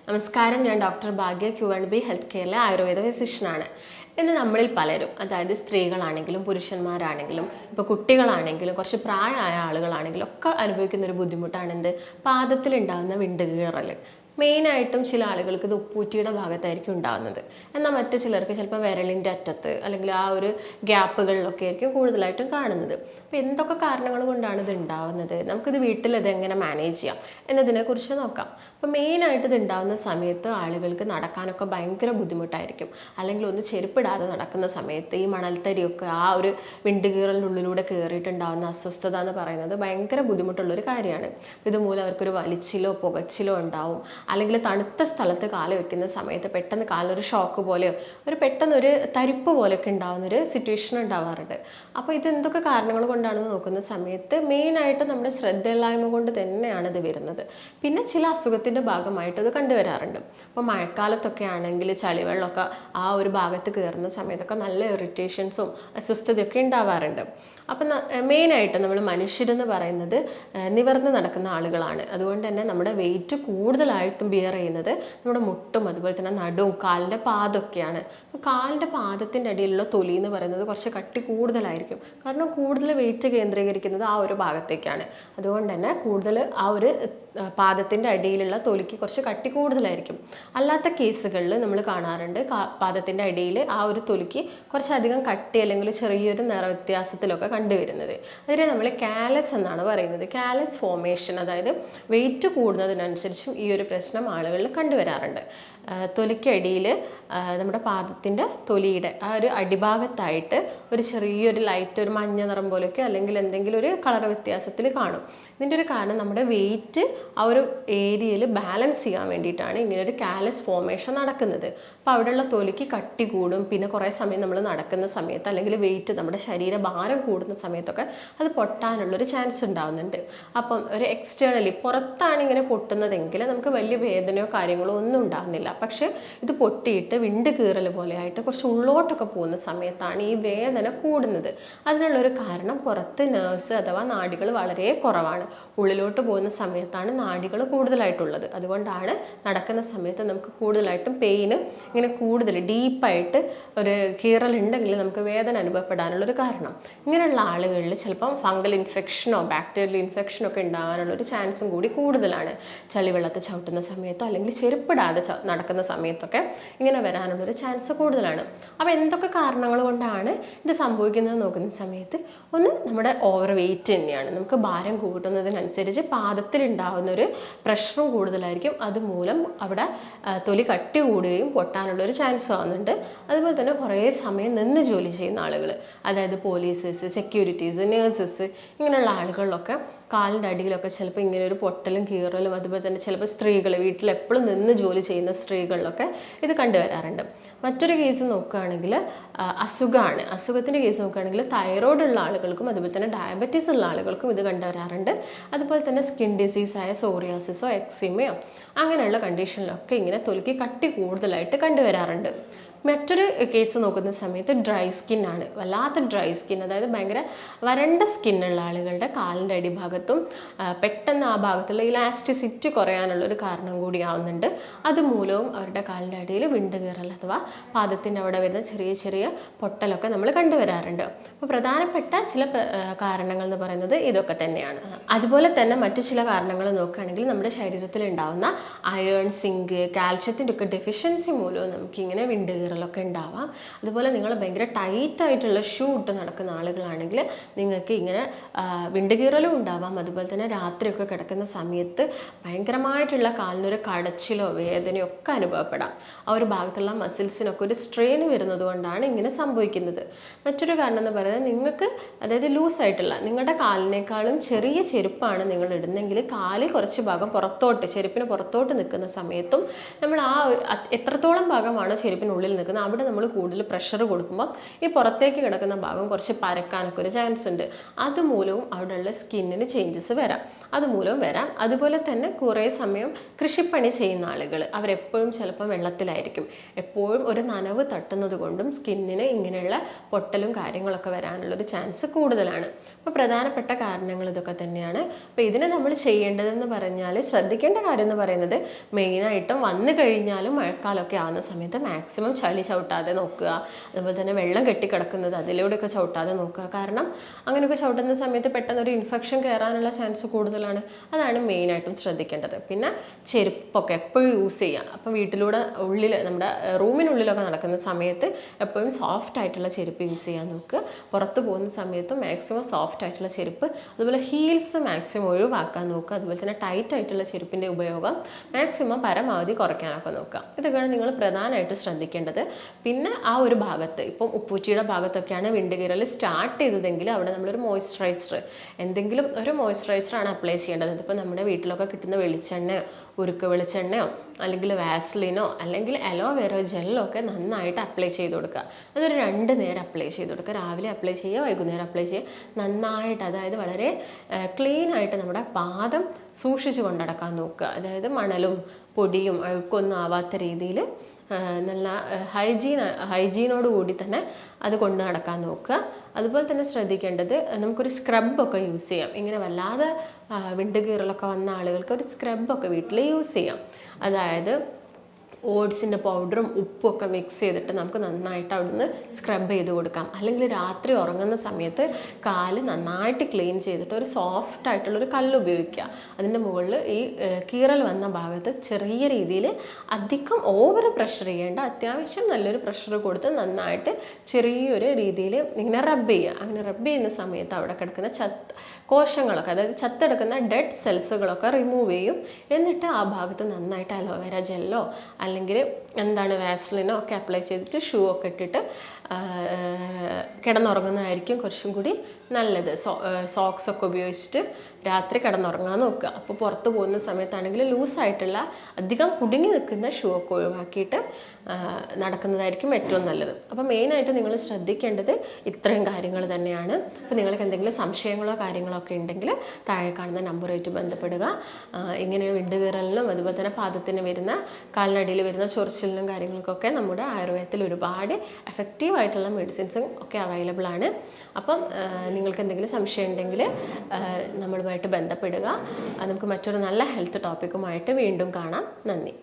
നമസ്കാരം, ഞാൻ ഡോക്ടർ ഭാഗ്യ Q&B health കെയറിലെ Ayurveda ഫിസിഷ്യനാണ്. ഇന്ന് നമ്മളിൽ പലരും, അതായത് സ്ത്രീകളാണെങ്കിലും പുരുഷന്മാരാണെങ്കിലും ഇപ്പോൾ കുട്ടികളാണെങ്കിലും കുറച്ച് പ്രായമായ ആളുകളാണെങ്കിലും ഒക്കെ അനുഭവിക്കുന്ന ഒരു ബുദ്ധിമുട്ടാണ് എന്ത്, പാദത്തിലുണ്ടാകുന്ന വിണ്ടുകീറൽ. മെയിനായിട്ടും ചില ആളുകൾക്ക് ഇത് ഉപ്പൂറ്റിയുടെ ഭാഗത്തായിരിക്കും ഉണ്ടാകുന്നത്. എന്നാൽ മറ്റു ചിലർക്ക് ചിലപ്പോൾ വിരലിൻ്റെ അറ്റത്ത് അല്ലെങ്കിൽ ആ ഒരു ഗ്യാപ്പുകളിലൊക്കെ ആയിരിക്കും കൂടുതലായിട്ടും കാണുന്നത്. അപ്പോൾ എന്തൊക്കെ കാരണങ്ങൾ കൊണ്ടാണ് ഇത് ഉണ്ടാവുന്നത്, നമുക്കിത് വീട്ടിൽ ഇതെങ്ങനെ മാനേജ് ചെയ്യാം എന്നതിനെക്കുറിച്ച് നോക്കാം. അപ്പോൾ മെയിനായിട്ട് ഇത് ഉണ്ടാകുന്ന സമയത്ത് ആളുകൾക്ക് നടക്കാനൊക്കെ ഭയങ്കര ബുദ്ധിമുട്ടായിരിക്കും. അല്ലെങ്കിൽ ഒന്ന് ചെരുപ്പിടാതെ നടക്കുന്ന സമയത്ത് ഈ മണൽത്തരിയൊക്കെ ആ ഒരു വിണ്ടുകീറലിൻ്റെ ഉള്ളിലൂടെ കയറിയിട്ടുണ്ടാകുന്ന അസ്വസ്ഥത എന്ന് പറയുന്നത് ഭയങ്കര ബുദ്ധിമുട്ടുള്ളൊരു കാര്യമാണ്. ഇതുമൂലം അവർക്കൊരു വലിച്ചിലോ പുകച്ചിലോ ഉണ്ടാവും. അല്ലെങ്കിൽ തണുത്ത സ്ഥലത്ത് കാല് വെക്കുന്ന സമയത്ത് പെട്ടെന്ന് കാലിനൊരു ഷോക്ക് പോലെയോ പെട്ടെന്നൊരു തരിപ്പ് പോലെയൊക്കെ ഉണ്ടാകുന്നൊരു സിറ്റുവേഷൻ ഉണ്ടാവാറുണ്ട്. അപ്പോൾ ഇത് എന്തൊക്കെ കാരണങ്ങൾ കൊണ്ടാണെന്ന് നോക്കുന്ന സമയത്ത് മെയിനായിട്ട് നമ്മുടെ ശ്രദ്ധയില്ലായ്മ കൊണ്ട് തന്നെയാണ് ഇത് വരുന്നത്. പിന്നെ ചില അസുഖത്തിൻ്റെ ഭാഗമായിട്ട് ഇത് കണ്ടുവരാറുണ്ട്. അപ്പോൾ മഴക്കാലത്തൊക്കെ ആണെങ്കിൽ ചളിവെള്ളമൊക്കെ ആ ഒരു ഭാഗത്ത് കയറുന്ന സമയത്തൊക്കെ നല്ല ഇറിറ്റേഷൻസും അസ്വസ്ഥതയൊക്കെ ഉണ്ടാവാറുണ്ട്. അപ്പം മെയിനായിട്ട് നമ്മൾ മനുഷ്യരെന്ന് പറയുന്നത് നിവർന്ന് നടക്കുന്ന ആളുകളാണ്. അതുകൊണ്ട് തന്നെ നമ്മുടെ വെയിറ്റ് കൂടുതലായിട്ടും ബിയർ ചെയ്യുന്നത് നമ്മുടെ മുട്ടും അതുപോലെ തന്നെ നടുവും കാലിൻ്റെ പാദമൊക്കെയാണ്. അപ്പോൾ കാലിൻ്റെ പാദത്തിൻ്റെ അടിയിലുള്ള തൊലി എന്ന് പറയുന്നത് കുറച്ച് കട്ടി കൂടുതലായിരിക്കും. കാരണം കൂടുതൽ വെയിറ്റ് കേന്ദ്രീകരിക്കുന്നത് ആ ഒരു ഭാഗത്തേക്കാണ്. അതുകൊണ്ട് തന്നെ കൂടുതൽ ആ ഒരു പാദത്തിൻ്റെ അടിയിലുള്ള തൊലിക്ക് കുറച്ച് കട്ടി കൂടുതലായിരിക്കും. അല്ലാത്ത കേസുകളിൽ നമ്മൾ കാണാറുണ്ട് പാദത്തിൻ്റെ അടിയിൽ ആ ഒരു തൊലിക്ക് കുറച്ചധികം കട്ടി അല്ലെങ്കിൽ ചെറിയൊരു നിറവ്യത്യാസത്തിലൊക്കെ കണ്ടുവരുന്നത്. അതിനെ നമ്മൾ കാലസ് എന്നാണ് പറയുന്നത്. കാലസ് ഫോർമേഷൻ, അതായത് വെയിറ്റ് കൂടുന്നതിനനുസരിച്ചും ഈ ഒരു പ്രശ്നം ആളുകളിൽ കണ്ടുവരാറുണ്ട്. തൊലിക്കടിയിൽ നമ്മുടെ പാദത്തിൻ്റെ തൊലിയുടെ ആ ഒരു അടിഭാഗത്തായിട്ട് ഒരു ചെറിയൊരു ലൈറ്റ്, ഒരു മഞ്ഞ നിറം പോലെയൊക്കെ അല്ലെങ്കിൽ എന്തെങ്കിലും ഒരു കളർ വ്യത്യാസത്തിൽ കാണും. ഇതിൻ്റെ ഒരു കാരണം നമ്മുടെ വെയിറ്റ് ആ ഒരു ഏരിയയിൽ ബാലൻസ് ചെയ്യാൻ വേണ്ടിയിട്ടാണ് ഇങ്ങനൊരു കാലസ് ഫോർമേഷൻ നടക്കുന്നത്. അപ്പോൾ അവിടെയുള്ള തൊലിക്ക് കട്ടി കൂടും. പിന്നെ കുറേ സമയം നമ്മൾ നടക്കുന്ന സമയത്ത് അല്ലെങ്കിൽ വെയിറ്റ് നമ്മുടെ ശരീരഭാരം കൂടുന്ന സമയത്തൊക്കെ അത് പൊട്ടാനുള്ളൊരു ചാൻസ് ഉണ്ടാകുന്നുണ്ട്. അപ്പം ഒരു എക്സ്റ്റേണലി പുറത്താണ് ഇങ്ങനെ പൊട്ടുന്നതെങ്കിൽ നമുക്ക് വലിയ വേദനയോ കാര്യങ്ങളോ ഒന്നും ഉണ്ടാകുന്നില്ല. പക്ഷേ ഇത് പൊട്ടിയിട്ട് വിണ്ട് കീറൽ പോലെയായിട്ട് കുറച്ച് ഉള്ളോട്ടൊക്കെ പോകുന്ന സമയത്താണ് ഈ വേദന കൂടുന്നത്. അതിനുള്ളൊരു കാരണം പുറത്ത് നെർവ്സ് അഥവാ നാഡികൾ വളരെ കുറവാണ്. ഉള്ളിലോട്ട് പോകുന്ന സമയത്താണ് നാഡികൾ കൂടുതലായിട്ടുള്ളത്. അതുകൊണ്ടാണ് നടക്കുന്ന സമയത്ത് നമുക്ക് കൂടുതലായിട്ടും പെയിന് ഇങ്ങനെ കൂടുതൽ ഡീപ്പായിട്ട് ഒരു കീറലുണ്ടെങ്കിൽ നമുക്ക് വേദന അനുഭവപ്പെടാനുള്ളൊരു കാരണം. ഇങ്ങനെയുള്ള ആളുകളിൽ ചിലപ്പം ഫംഗൽ ഇൻഫെക്ഷനോ ബാക്ടീരിയൽ ഇൻഫെക്ഷനോ ഒക്കെ ഉണ്ടാകാനുള്ളൊരു ചാൻസും കൂടി കൂടുതലാണ്. ചളിവെള്ളത്തിൽ ചവിട്ടുന്ന സമയത്തോ അല്ലെങ്കിൽ ചെരുപ്പിടാതെ നടക്കുന്ന സമയത്തൊക്കെ ഇങ്ങനെ വരാനുള്ളൊരു ചാൻസ് കൂടുതലാണ്. അപ്പോൾ എന്തൊക്കെ കാരണങ്ങൾ കൊണ്ടാണ് ഇത് സംഭവിക്കുന്നത് നോക്കുന്ന സമയത്ത് ഒന്ന് നമ്മുടെ ഓവർ വെയിറ്റ് തന്നെയാണ്. നമുക്ക് ഭാരം കൂട്ടുന്നതിനനുസരിച്ച് പാദത്തിലുണ്ടാകുന്നൊരു പ്രഷറും കൂടുതലായിരിക്കും. അതുമൂലം അവിടെ തൊലി കട്ടി കൂടുകയും പൊട്ടാനുള്ളൊരു ചാൻസ് ആവുന്നുണ്ട്. അതുപോലെ തന്നെ കുറേ സമയം നിന്ന് ജോലി ചെയ്യുന്ന ആളുകൾ, അതായത് പോലീസേഴ്സ്, സെക്യൂരിറ്റീസ്, നേഴ്സസ്, ഇങ്ങനെയുള്ള ആളുകളിലൊക്കെ കാലിൻ്റെ അടിയിലൊക്കെ ചിലപ്പോൾ ഇങ്ങനെ ഒരു പൊട്ടലും കീറലും, അതുപോലെ തന്നെ ചിലപ്പോൾ സ്ത്രീകൾ വീട്ടിൽ എപ്പോഴും നിന്ന് ജോലി ചെയ്യുന്ന സ്ത്രീകളിലൊക്കെ ഇത് കണ്ടുവരാറുണ്ട്. മറ്റൊരു കേസ് നോക്കുകയാണെങ്കിൽ അസുഖമാണ്. അസുഖത്തിൻ്റെ കേസ് നോക്കുകയാണെങ്കിൽ തൈറോയ്ഡ് ഉള്ള ആളുകൾക്കും അതുപോലെ തന്നെ ഡയബറ്റീസ് ഉള്ള ആളുകൾക്കും ഇത് കണ്ടുവരാറുണ്ട്. അതുപോലെ തന്നെ സ്കിൻ ഡിസീസായ സോറിയാസിസോ എക്സിമയോ അങ്ങനെയുള്ള കണ്ടീഷനിലൊക്കെ ഇങ്ങനെ തൊലിക്ക് കട്ടി കൂടുതലായിട്ട് കണ്ടുവരാറുണ്ട്. മറ്റൊരു കേസ് നോക്കുന്ന സമയത്ത് ഡ്രൈ സ്കിന്നാണ്. വല്ലാത്ത ഡ്രൈ സ്കിൻ, അതായത് ഭയങ്കര വരണ്ട സ്കിന്നുള്ള ആളുകളുടെ കാലിൻ്റെ അടിഭാഗത്തും പെട്ടെന്ന് ആ ഭാഗത്തുള്ള ഇലാസ്റ്റിസിറ്റി കുറയാനുള്ളൊരു കാരണം കൂടിയാവുന്നുണ്ട്. അതുമൂലവും അവരുടെ കാലിൻ്റെ അടിയിൽ വിണ്ടുകീറൽ അഥവാ പാദത്തിൻ്റെ അവിടെ വരുന്ന ചെറിയ ചെറിയ പൊട്ടലൊക്കെ നമ്മൾ കണ്ടുവരാറുണ്ട്. അപ്പോൾ പ്രധാനപ്പെട്ട ചില കാരണങ്ങൾ എന്ന് പറയുന്നത് ഇതൊക്കെ തന്നെയാണ്. അതുപോലെ തന്നെ മറ്റു ചില കാരണങ്ങൾ നോക്കുകയാണെങ്കിൽ നമ്മുടെ ശരീരത്തിൽ ഉണ്ടാകുന്ന അയേൺ, സിങ്ക്, കാൽഷ്യത്തിൻ്റെ ഒക്കെ ഡെഫിഷ്യൻസി മൂലവും നമുക്കിങ്ങനെ വിണ്ടുകീറൽ ഒക്കെ ഉണ്ടാവാം. അതുപോലെ നിങ്ങൾ ഭയങ്കര ടൈറ്റായിട്ടുള്ള ഷൂ ഇട്ട് നടക്കുന്ന ആളുകളാണെങ്കിൽ നിങ്ങൾക്ക് ഇങ്ങനെ വിണ്ടുകീറലും ഉണ്ടാവാം. അതുപോലെ തന്നെ രാത്രിയൊക്കെ കിടക്കുന്ന സമയത്ത് ഭയങ്കരമായിട്ടുള്ള കാലിനൊരു കടച്ചിലോ വേദനയോ ഒക്കെ അനുഭവപ്പെടാം. ആ ഒരു ഭാഗത്തുള്ള മസിൽസിനൊക്കെ ഒരു സ്ട്രെയിൻ വരുന്നത് കൊണ്ടാണ് ഇങ്ങനെ സംഭവിക്കുന്നത്. മറ്റൊരു കാരണം എന്ന് പറയുന്നത് നിങ്ങൾക്ക്, അതായത് ലൂസായിട്ടുള്ള നിങ്ങളുടെ കാലിനേക്കാളും ചെറിയ ചെരുപ്പാണ് നിങ്ങൾ ഇടുന്നെങ്കിൽ കാല് കുറച്ച് ഭാഗം പുറത്തോട്ട്, ചെരുപ്പിന് പുറത്തോട്ട് നിൽക്കുന്ന സമയത്തും നമ്മൾ ആ എത്രത്തോളം ഭാഗമാണോ ചെരുപ്പിനുള്ളിൽ നിൽക്കുന്നത് അവിടെ നമ്മൾ കൂടുതൽ പ്രഷർ കൊടുക്കുമ്പോൾ ഈ പുറത്തേക്ക് കിടക്കുന്ന ഭാഗം കുറച്ച് പരക്കാനൊക്കെ ഒരു ചാൻസ് ഉണ്ട്. അതുമൂലവും അവിടെയുള്ള സ്കിന്നിന് ചേഞ്ചസ് വരാം, അതുമൂലവും വരാം. അതുപോലെ തന്നെ കുറേ സമയം കൃഷിപ്പണി ചെയ്യുന്ന ആളുകൾ അവരെപ്പോഴും ചിലപ്പോൾ വെള്ളത്തിലായിരിക്കും, എപ്പോഴും ഒരു നനവ് തട്ടുന്നത് കൊണ്ടും സ്കിന്നിന് ഇങ്ങനെയുള്ള പൊട്ടലും കാര്യങ്ങളൊക്കെ വരാനുള്ളൊരു ചാൻസ് കൂടുതലാണ്. അപ്പോൾ പ്രധാനപ്പെട്ട കാരണങ്ങൾ ഇതൊക്കെ തന്നെയാണ്. അപ്പോൾ ഇതിന് നമ്മൾ ചെയ്യേണ്ടതെന്ന് പറഞ്ഞാൽ ശ്രദ്ധിക്കേണ്ട കാര്യം എന്ന് പറയുന്നത് മെയിനായിട്ടും വന്നു കഴിഞ്ഞാലും മഴക്കാലമൊക്കെ ആവുന്ന സമയത്ത് മാക്സിമം ചളി ചവിട്ടാതെ നോക്കുക. അതുപോലെ തന്നെ വെള്ളം കെട്ടിക്കിടക്കുന്നത് അതിലൂടെയൊക്കെ ചവിട്ടാതെ നോക്കുക. കാരണം അങ്ങനെയൊക്കെ ചവിട്ടുന്ന സമയത്ത് പെട്ടെന്ന് ഒരു ഇൻഫെക്ഷൻ കയറാനുള്ള ചാൻസ് കൂടുതലാണ്. അതാണ് മെയിനായിട്ടും ശ്രദ്ധിക്കേണ്ടത്. പിന്നെ ചെരുപ്പൊക്കെ എപ്പോഴും യൂസ് ചെയ്യുക. അപ്പം വീട്ടിലൂടെ ഉള്ളിൽ നമ്മുടെ റൂമിനുള്ളിലൊക്കെ നടക്കുന്ന സമയത്ത് എപ്പോഴും സോഫ്റ്റ് ആയിട്ടുള്ള ചെരുപ്പ് യൂസ് ചെയ്യാൻ നോക്കുക. പുറത്ത് പോകുന്ന സമയത്ത് മാക്സിമം സോഫ്റ്റ് ആയിട്ടുള്ള ചെരുപ്പ്, അതുപോലെ ഹീൽസ് മാക്സിമം ഒഴിവാക്കാൻ നോക്കുക. അതുപോലെ തന്നെ ടൈറ്റ് ആയിട്ടുള്ള ചെരുപ്പിൻ്റെ ഉപയോഗം മാക്സിമം പരമാവധി കുറയ്ക്കാനൊക്കെ നോക്കുക. ഇതൊക്കെയാണ് നിങ്ങൾ പ്രധാനമായിട്ട് ശ്രദ്ധിക്കേണ്ടത്. പിന്നെ ആ ഒരു ഭാഗത്ത് ഇപ്പം ഉപ്പൂറ്റിയുടെ ഭാഗത്തൊക്കെയാണ് വിണ്ടുകീറൽ സ്റ്റാർട്ട് ചെയ്തതെങ്കിൽ അവിടെ നമ്മളൊരു മോയ്സ്ചറൈസർ, എന്തെങ്കിലും ഒരു മോയ്സ്ചറൈസറാണ് അപ്ലൈ ചെയ്യേണ്ടത്. ഇതിപ്പോൾ നമ്മുടെ വീട്ടിലൊക്കെ കിട്ടുന്ന വെളിച്ചെണ്ണയോ ഉരുക്ക് വെളിച്ചെണ്ണയോ അല്ലെങ്കിൽ വാസ്ലിനോ അല്ലെങ്കിൽ അലോവേറ ജെല്ലോ ഒക്കെ നന്നായിട്ട് അപ്ലൈ ചെയ്ത് കൊടുക്കുക. അതൊരു 2 നേരം അപ്ലൈ ചെയ്ത് കൊടുക്കുക. രാവിലെ അപ്ലൈ ചെയ്യുക, വൈകുന്നേരം അപ്ലൈ ചെയ്യുക. നന്നായിട്ട്, അതായത് വളരെ ക്ലീൻ ആയിട്ട് നമ്മുടെ പാദം സൂക്ഷിച്ച് കൊണ്ടടക്കാൻ നോക്കുക. അതായത് മണലും പൊടിയും അഴുക്കൊന്നും ആവാത്ത രീതിയിൽ നല്ല ഹൈജീനോട് കൂടി തന്നെ അത് കൊണ്ട് നടക്കാൻ നോക്കുക. അതുപോലെ തന്നെ ശ്രദ്ധിക്കേണ്ടത് നമുക്കൊരു സ്ക്രബൊക്കെ യൂസ് ചെയ്യാം. ഇങ്ങനെ വല്ലാതെ വിണ്ടുകീറലൊക്കെ വന്ന ആളുകൾക്ക് ഒരു സ്ക്രബൊക്കെ വീട്ടിൽ യൂസ് ചെയ്യാം. അതായത് ഓട്സിൻ്റെ പൗഡറും ഉപ്പും ഒക്കെ മിക്സ് ചെയ്തിട്ട് നമുക്ക് നന്നായിട്ട് അവിടുന്ന് സ്ക്രബ് ചെയ്ത് കൊടുക്കാം. അല്ലെങ്കിൽ രാത്രി ഉറങ്ങുന്ന സമയത്ത് കാല് നന്നായിട്ട് ക്ലീൻ ചെയ്തിട്ട് ഒരു സോഫ്റ്റ് ആയിട്ടുള്ളൊരു കല്ല് ഉപയോഗിക്കുക. അതിൻ്റെ മുകളിൽ ഈ കീറൽ വന്ന ഭാഗത്ത് ചെറിയ രീതിയിൽ അധികം ഓവർ പ്രഷർ ചെയ്യേണ്ട, അത്യാവശ്യം നല്ലൊരു പ്രഷർ കൊടുത്ത് നന്നായിട്ട് ചെറിയൊരു രീതിയിൽ ഇങ്ങനെ റബ്ബ് ചെയ്യുക. അങ്ങനെ റബ്ബ് ചെയ്യുന്ന സമയത്ത് അവിടെ കിടക്കുന്ന കോശങ്ങളൊക്കെ, അതായത് ചത്തെടുക്കുന്ന ഡെഡ് സെൽസുകളൊക്കെ റിമൂവ് ചെയ്യും. എന്നിട്ട് ആ ഭാഗത്ത് നന്നായിട്ട് അലോവേര ജെല്ലോ അല്ലെങ്കിൽ വാസ്ലിനോ ഒക്കെ അപ്ലൈ ചെയ്തിട്ട് ഷൂ ഒക്കെ ഇട്ടിട്ട് കിടന്നുറങ്ങുന്നതായിരിക്കും കുറച്ചും കൂടി നല്ലത്. സോക്സ് ഒക്കെ ഉപയോഗിച്ചിട്ട് രാത്രി കിടന്നുറങ്ങാൻ നോക്കുക. അപ്പോൾ പുറത്ത് പോകുന്ന സമയത്താണെങ്കിൽ ലൂസായിട്ടുള്ള അധികം കുടുങ്ങി നിൽക്കുന്ന ഷൂ ഒക്കെ ഒഴിവാക്കിയിട്ട് നടക്കുന്നതായിരിക്കും ഏറ്റവും നല്ലത്. അപ്പോൾ മെയിനായിട്ട് നിങ്ങൾ ശ്രദ്ധിക്കേണ്ടത് ഇത്രയും കാര്യങ്ങൾ തന്നെയാണ്. അപ്പോൾ നിങ്ങൾക്ക് എന്തെങ്കിലും സംശയങ്ങളോ കാര്യങ്ങളോ ഒക്കെ ഉണ്ടെങ്കിൽ താഴെ കാണുന്ന നമ്പറുമായിട്ട് ബന്ധപ്പെടുക. ഇങ്ങനെ വിണ്ടുകീറലിനും അതുപോലെ തന്നെ പാദത്തിന് വരുന്ന കാലിനടിയിൽ വരുന്ന ചൊറിച്ചിലിനും കാര്യങ്ങൾക്കൊക്കെ നമ്മുടെ ആയുർവേദത്തിൽ ഒരുപാട് എഫക്റ്റീവായിട്ടുള്ള മെഡിസിൻസും ഒക്കെ അവൈലബിൾ ആണ്. അപ്പം നിങ്ങൾക്ക് എന്തെങ്കിലും സംശയം ഉണ്ടെങ്കിൽ നമ്മളുമായിട്ട് ബന്ധപ്പെടുക. നമുക്ക് മറ്റൊരു നല്ല ഹെൽത്ത് ടോപ്പിക്കുമായിട്ട് വീണ്ടും കാണാം. നന്ദി.